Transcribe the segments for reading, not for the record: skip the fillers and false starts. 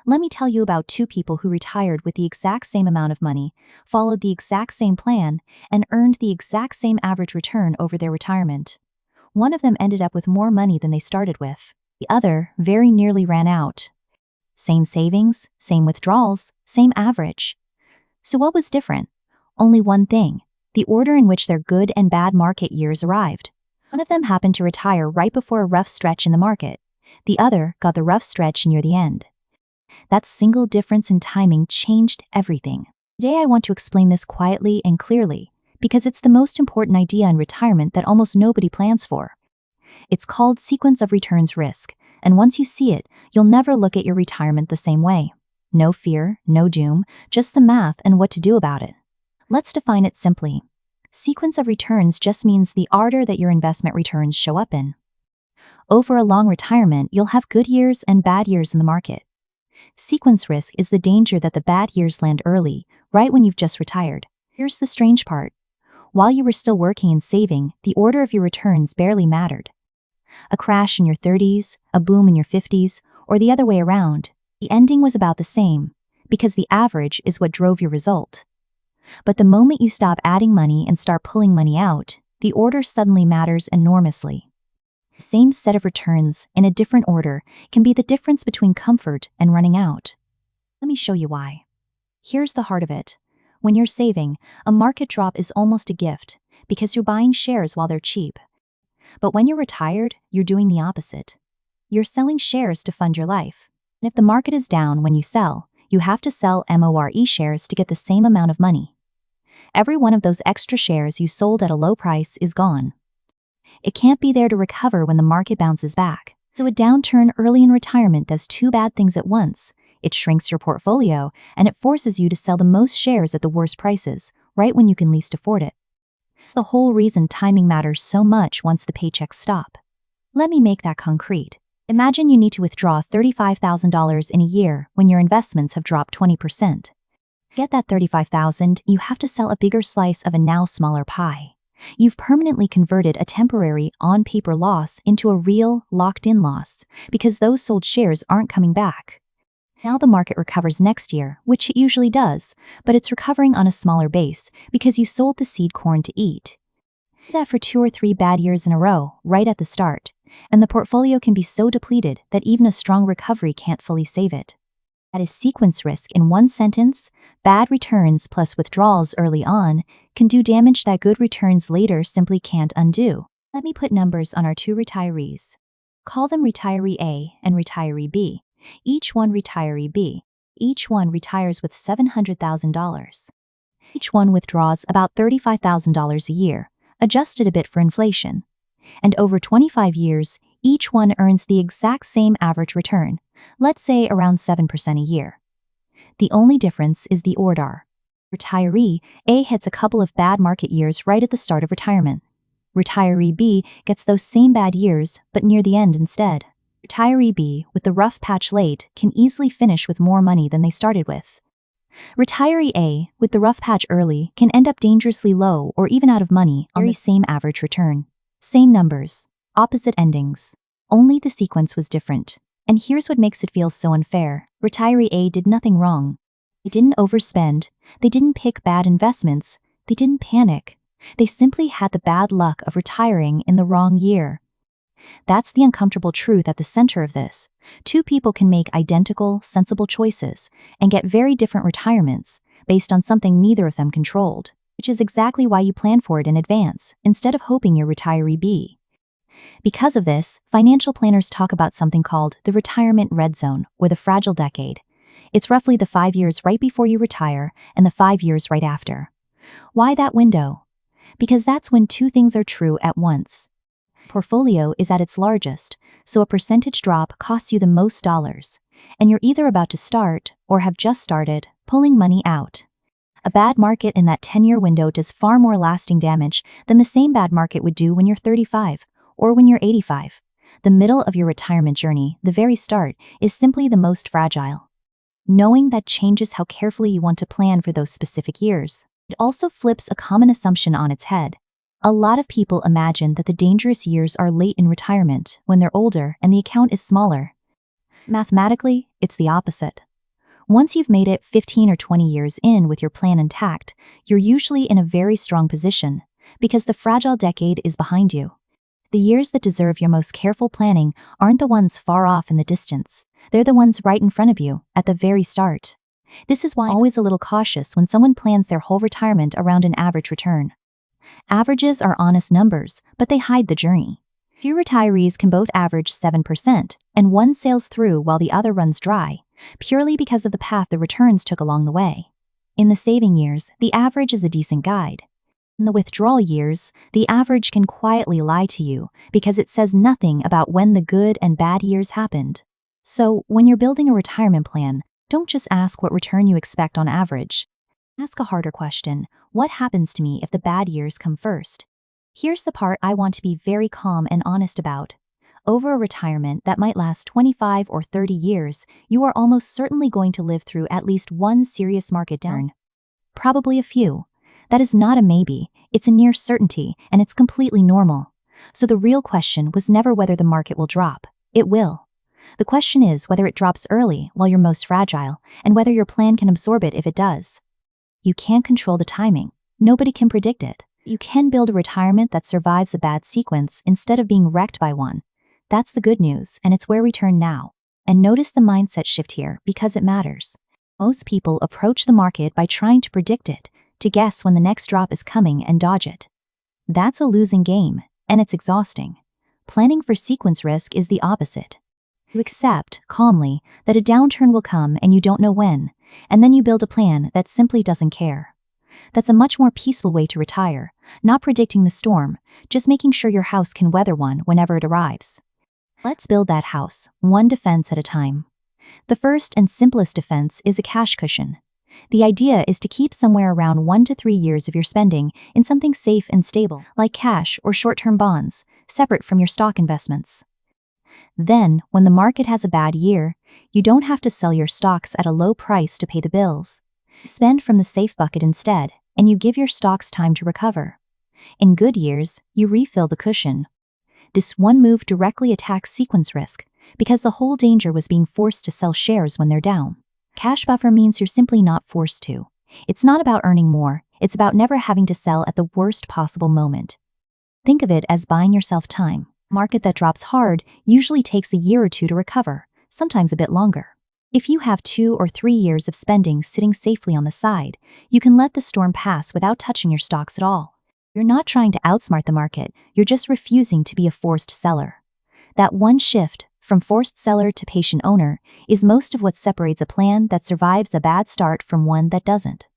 Let me tell you about two people who retired with the exact same amount of money, followed the exact same plan, and earned the exact same average return over their retirement. One of them ended up with more money than they started with. The other very nearly ran out. Same savings, same withdrawals, same average. So what was different? Only one thing: the order in which their good and bad market years arrived. One of them happened to retire right before a rough stretch in the market. The other got the rough stretch near the end. That single difference in timing changed everything. Today I want to explain this quietly and clearly, because it's the most important idea in retirement that almost nobody plans for. It's called sequence of returns risk, and once you see it, you'll never look at your retirement the same way. No fear, no doom, just the math and what to do about it. Let's define it simply. Sequence of returns just means the order that your investment returns show up in. Over a long retirement, you'll have good years and bad years in the market. Sequence risk is the danger that the bad years land early, right when you've just retired. Here's the strange part. While you were still working and saving, the order of your returns barely mattered. A crash in your 30s, a boom in your 50s, or the other way around, the ending was about the same, because the average is what drove your result. But the moment you stop adding money and start pulling money out, the order suddenly matters enormously. The same set of returns, in a different order, can be the difference between comfort and running out. Let me show you why. Here's the heart of it. When you're saving, a market drop is almost a gift, because you're buying shares while they're cheap. But when you're retired, you're doing the opposite. You're selling shares to fund your life. And if the market is down when you sell, you have to sell more shares to get the same amount of money. Every one of those extra shares you sold at a low price is gone. It can't be there to recover when the market bounces back. So a downturn early in retirement does two bad things at once. It shrinks your portfolio, and it forces you to sell the most shares at the worst prices, right when you can least afford it. It's the whole reason timing matters so much once the paychecks stop. Let me make that concrete. Imagine you need to withdraw $35,000 in a year when your investments have dropped 20%. To get that $35,000, you have to sell a bigger slice of a now smaller pie. You've permanently converted a temporary, on-paper loss into a real, locked-in loss, because those sold shares aren't coming back. Now the market recovers next year, which it usually does, but it's recovering on a smaller base because you sold the seed corn to eat. Do that for 2 or 3 bad years in a row, right at the start, and the portfolio can be so depleted that even a strong recovery can't fully save it. That is sequence risk in one sentence. Bad returns plus withdrawals early on can do damage that good returns later simply can't undo. Let me put numbers on our two retirees. Call them Retiree A and Retiree B. Each one Retiree B. Each one retires with $700,000. Each one withdraws about $35,000 a year, adjusted a bit for inflation. And over 25 years, each one earns the exact same average return, let's say around 7% a year. The only difference is the order. Retiree A hits a couple of bad market years right at the start of retirement. Retiree B gets those same bad years, but near the end instead. Retiree B, with the rough patch late, can easily finish with more money than they started with. Retiree A, with the rough patch early, can end up dangerously low or even out of money on the same average return. Same numbers, opposite endings. Only the sequence was different. And here's what makes it feel so unfair. Retiree A did nothing wrong. They didn't overspend. They didn't pick bad investments. They didn't panic. They simply had the bad luck of retiring in the wrong year. That's the uncomfortable truth at the center of this. Two people can make identical, sensible choices and get very different retirements based on something neither of them controlled, which is exactly why you plan for it in advance instead of hoping you're Retiree B. Because of this, financial planners talk about something called the retirement red zone, or the fragile decade. It's roughly the 5 years right before you retire and the 5 years right after. Why that window? Because that's when two things are true at once. Portfolio is at its largest, so a percentage drop costs you the most dollars, and you're either about to start, or have just started, pulling money out. A bad market in that 10-year window does far more lasting damage than the same bad market would do when you're 35, or when you're 85. The middle of your retirement journey, the very start, is simply the most fragile. Knowing that changes how carefully you want to plan for those specific years. It also flips a common assumption on its head. A lot of people imagine that the dangerous years are late in retirement, when they're older and the account is smaller. Mathematically, it's the opposite. Once you've made it 15 or 20 years in with your plan intact, you're usually in a very strong position, because the fragile decade is behind you. The years that deserve your most careful planning aren't the ones far off in the distance. They're the ones right in front of you, at the very start. This is why I'm always a little cautious when someone plans their whole retirement around an average return. Averages are honest numbers, but they hide the journey. Few retirees can both average 7%, and one sails through while the other runs dry, purely because of the path the returns took along the way. In the saving years, the average is a decent guide. In the withdrawal years, the average can quietly lie to you because it says nothing about when the good and bad years happened. So, when you're building a retirement plan, don't just ask what return you expect on average. Ask a harder question: what happens to me if the bad years come first? Here's the part I want to be very calm and honest about. Over a retirement that might last 25 or 30 years, you are almost certainly going to live through at least one serious market down. Probably a few. That is not a maybe, it's a near certainty, and it's completely normal. So the real question was never whether the market will drop. It will. The question is whether it drops early while you're most fragile, and whether your plan can absorb it if it does. You can't control the timing. Nobody can predict it. You can build a retirement that survives a bad sequence instead of being wrecked by one. That's the good news, and it's where we turn now. And notice the mindset shift here, because it matters. Most people approach the market by trying to predict it, to guess when the next drop is coming and dodge it. That's a losing game, and it's exhausting. Planning for sequence risk is the opposite. You accept, calmly, that a downturn will come and you don't know when, and then you build a plan that simply doesn't care. That's a much more peaceful way to retire, not predicting the storm, just making sure your house can weather one whenever it arrives. Let's build that house, one defense at a time. The first and simplest defense is a cash cushion. The idea is to keep somewhere around 1 to 3 years of your spending in something safe and stable, like cash or short-term bonds, separate from your stock investments. Then, when the market has a bad year, you don't have to sell your stocks at a low price to pay the bills. Spend from the safe bucket instead, and you give your stocks time to recover. In good years, you refill the cushion. This one move directly attacks sequence risk, because the whole danger was being forced to sell shares when they're down. Cash buffer means you're simply not forced to. It's not about earning more, it's about never having to sell at the worst possible moment. Think of it as buying yourself time. A market that drops hard usually takes a year or two to recover, sometimes a bit longer. If you have 2 or 3 years of spending sitting safely on the side, you can let the storm pass without touching your stocks at all. You're not trying to outsmart the market, you're just refusing to be a forced seller. That one shift, from forced seller to patient owner, is most of what separates a plan that survives a bad start from one that doesn't.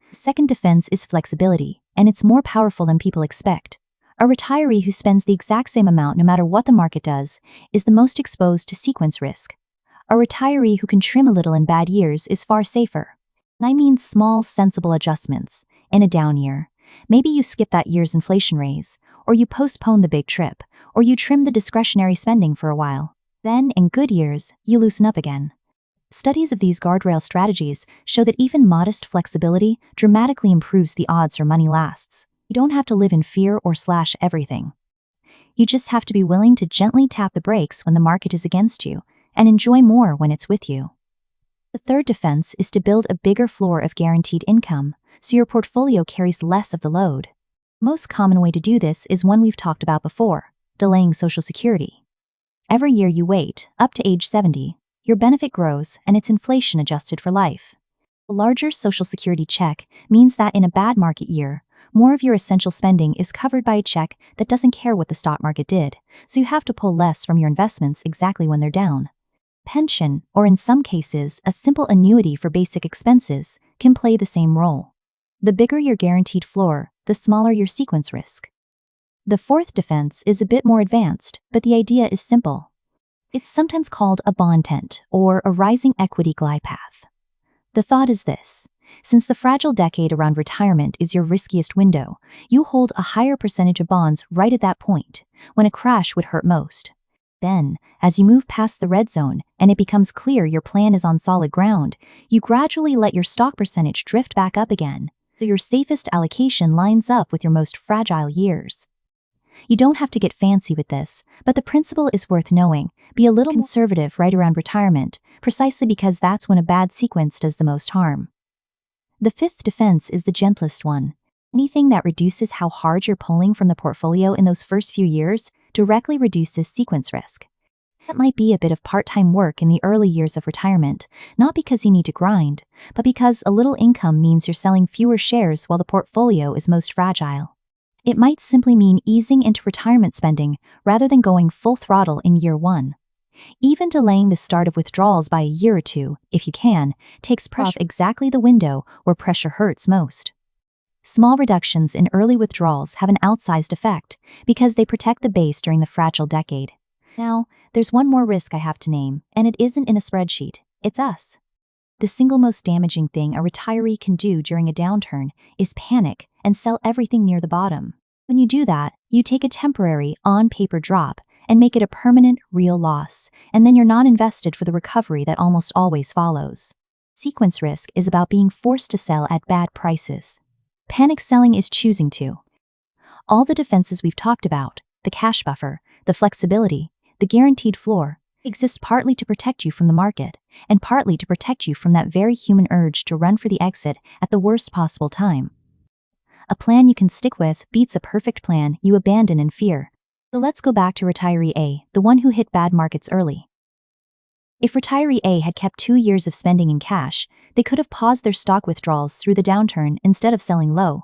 The second defense is flexibility, and it's more powerful than people expect. A retiree who spends the exact same amount no matter what the market does is the most exposed to sequence risk. A retiree who can trim a little in bad years is far safer. And I mean small, sensible adjustments. In a down year, maybe you skip that year's inflation raise, or you postpone the big trip, or you trim the discretionary spending for a while. Then, in good years, you loosen up again. Studies of these guardrail strategies show that even modest flexibility dramatically improves the odds your money lasts. You don't have to live in fear or slash everything. You just have to be willing to gently tap the brakes when the market is against you, and enjoy more when it's with you. The third defense is to build a bigger floor of guaranteed income, so your portfolio carries less of the load. The most common way to do this is one we've talked about before: delaying Social Security. Every year you wait, up to age 70, your benefit grows and it's inflation adjusted for life. A larger Social Security check means that in a bad market year, more of your essential spending is covered by a check that doesn't care what the stock market did, so you have to pull less from your investments exactly when they're down. Pension, or in some cases, a simple annuity for basic expenses, can play the same role. The bigger your guaranteed floor, the smaller your sequence risk. The fourth defense is a bit more advanced, but the idea is simple. It's sometimes called a bond tent or a rising equity glide path. The thought is this: since the fragile decade around retirement is your riskiest window, you hold a higher percentage of bonds right at that point, when a crash would hurt most. Then, as you move past the red zone and it becomes clear your plan is on solid ground, you gradually let your stock percentage drift back up again, so your safest allocation lines up with your most fragile years. You don't have to get fancy with this, but the principle is worth knowing. Be a little conservative right around retirement, precisely because that's when a bad sequence does the most harm. The fifth defense is the gentlest one. Anything that reduces how hard you're pulling from the portfolio in those first few years directly reduces sequence risk. That might be a bit of part-time work in the early years of retirement, not because you need to grind, but because a little income means you're selling fewer shares while the portfolio is most fragile. It might simply mean easing into retirement spending rather than going full throttle in year one. Even delaying the start of withdrawals by a year or two, if you can, takes pressure off exactly the window where pressure hurts most. Small reductions in early withdrawals have an outsized effect because they protect the base during the fragile decade. Now, there's one more risk I have to name, and it isn't in a spreadsheet, it's us. The single most damaging thing a retiree can do during a downturn is panic and sell everything near the bottom. When you do that, you take a temporary, on-paper drop and make it a permanent, real loss, and then you're not invested for the recovery that almost always follows. Sequence risk is about being forced to sell at bad prices. Panic selling is choosing to. All the defenses we've talked about, the cash buffer, the flexibility, the guaranteed floor, exist partly to protect you from the market, and partly to protect you from that very human urge to run for the exit at the worst possible time. A plan you can stick with beats a perfect plan you abandon in fear. So let's go back to Retiree A, the one who hit bad markets early. If Retiree A had kept 2 years of spending in cash, they could have paused their stock withdrawals through the downturn instead of selling low.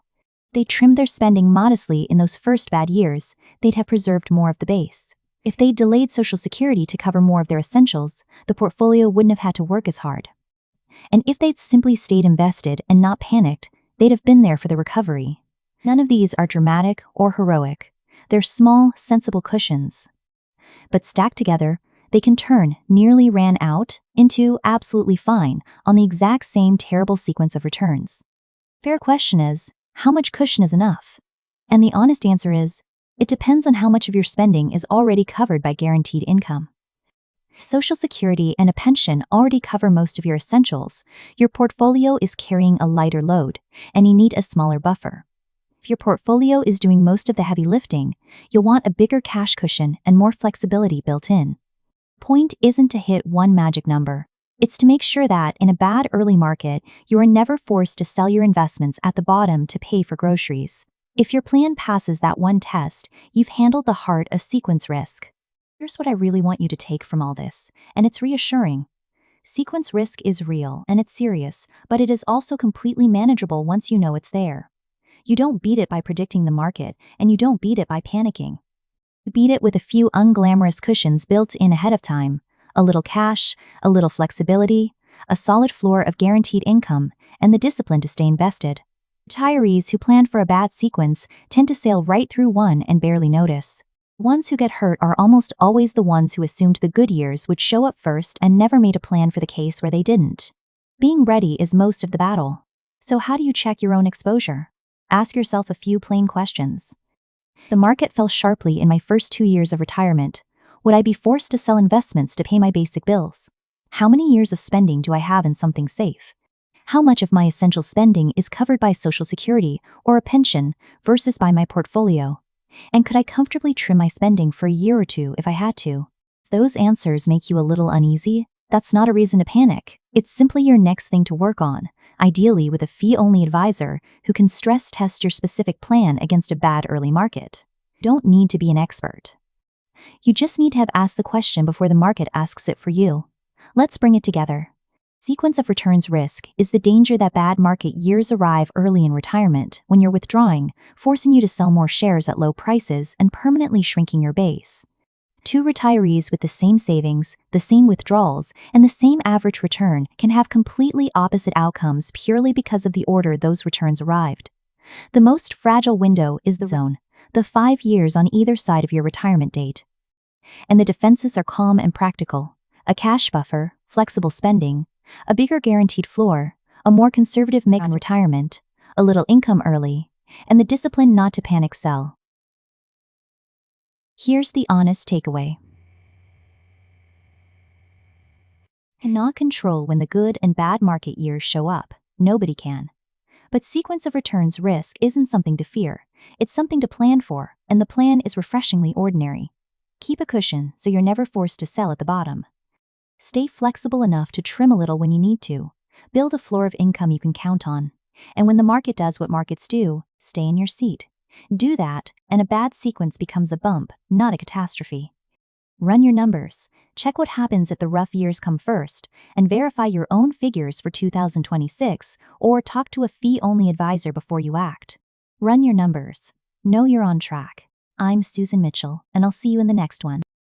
They trimmed their spending modestly in those first bad years, they'd have preserved more of the base. If they delayed Social Security to cover more of their essentials, the portfolio wouldn't have had to work as hard. And if they'd simply stayed invested and not panicked, they'd have been there for the recovery. None of these are dramatic or heroic. They're small, sensible cushions. But stacked together, they can turn nearly ran out into absolutely fine on the exact same terrible sequence of returns. Fair question is, how much cushion is enough? And the honest answer is, it depends on how much of your spending is already covered by guaranteed income. If Social Security and a pension already cover most of your essentials, your portfolio is carrying a lighter load, and you need a smaller buffer. If your portfolio is doing most of the heavy lifting, you'll want a bigger cash cushion and more flexibility built in. Point isn't to hit one magic number. It's to make sure that, in a bad early market, you are never forced to sell your investments at the bottom to pay for groceries. If your plan passes that one test, you've handled the heart of sequence risk. Here's what I really want you to take from all this, and it's reassuring. Sequence risk is real and it's serious, but it is also completely manageable once you know it's there. You don't beat it by predicting the market, and you don't beat it by panicking. You beat it with a few unglamorous cushions built in ahead of time, a little cash, a little flexibility, a solid floor of guaranteed income, and the discipline to stay invested. Retirees who plan for a bad sequence tend to sail right through one and barely notice. The ones who get hurt are almost always the ones who assumed the good years would show up first and never made a plan for the case where they didn't. Being ready is most of the battle. So how do you check your own exposure? Ask yourself a few plain questions. The market fell sharply in my first 2 years of retirement. Would I be forced to sell investments to pay my basic bills? How many years of spending do I have in something safe? How much of my essential spending is covered by Social Security or a pension versus by my portfolio? And could I comfortably trim my spending for a year or two if I had to? If those answers make you a little uneasy, that's not a reason to panic. It's simply your next thing to work on, ideally with a fee-only advisor who can stress test your specific plan against a bad early market. You don't need to be an expert. You just need to have asked the question before the market asks it for you. Let's bring it together. Sequence of returns risk is the danger that bad market years arrive early in retirement when you're withdrawing, forcing you to sell more shares at low prices and permanently shrinking your base. Two retirees with the same savings, the same withdrawals, and the same average return can have completely opposite outcomes purely because of the order those returns arrived. The most fragile window is the zone, the 5 years on either side of your retirement date. And the defenses are calm and practical: a cash buffer, flexible spending, a bigger guaranteed floor, a more conservative mix in retirement, a little income early, and the discipline not to panic sell. Here's the honest takeaway. You cannot control when the good and bad market years show up. Nobody can. But sequence of returns risk isn't something to fear. It's something to plan for, and the plan is refreshingly ordinary. Keep a cushion so you're never forced to sell at the bottom. Stay flexible enough to trim a little when you need to. Build a floor of income you can count on. And when the market does what markets do, stay in your seat. Do that, and a bad sequence becomes a bump, not a catastrophe. Run your numbers. Check what happens if the rough years come first, and verify your own figures for 2026, or talk to a fee-only advisor before you act. Run your numbers. Know you're on track. I'm Susan Mitchell, and I'll see you in the next one.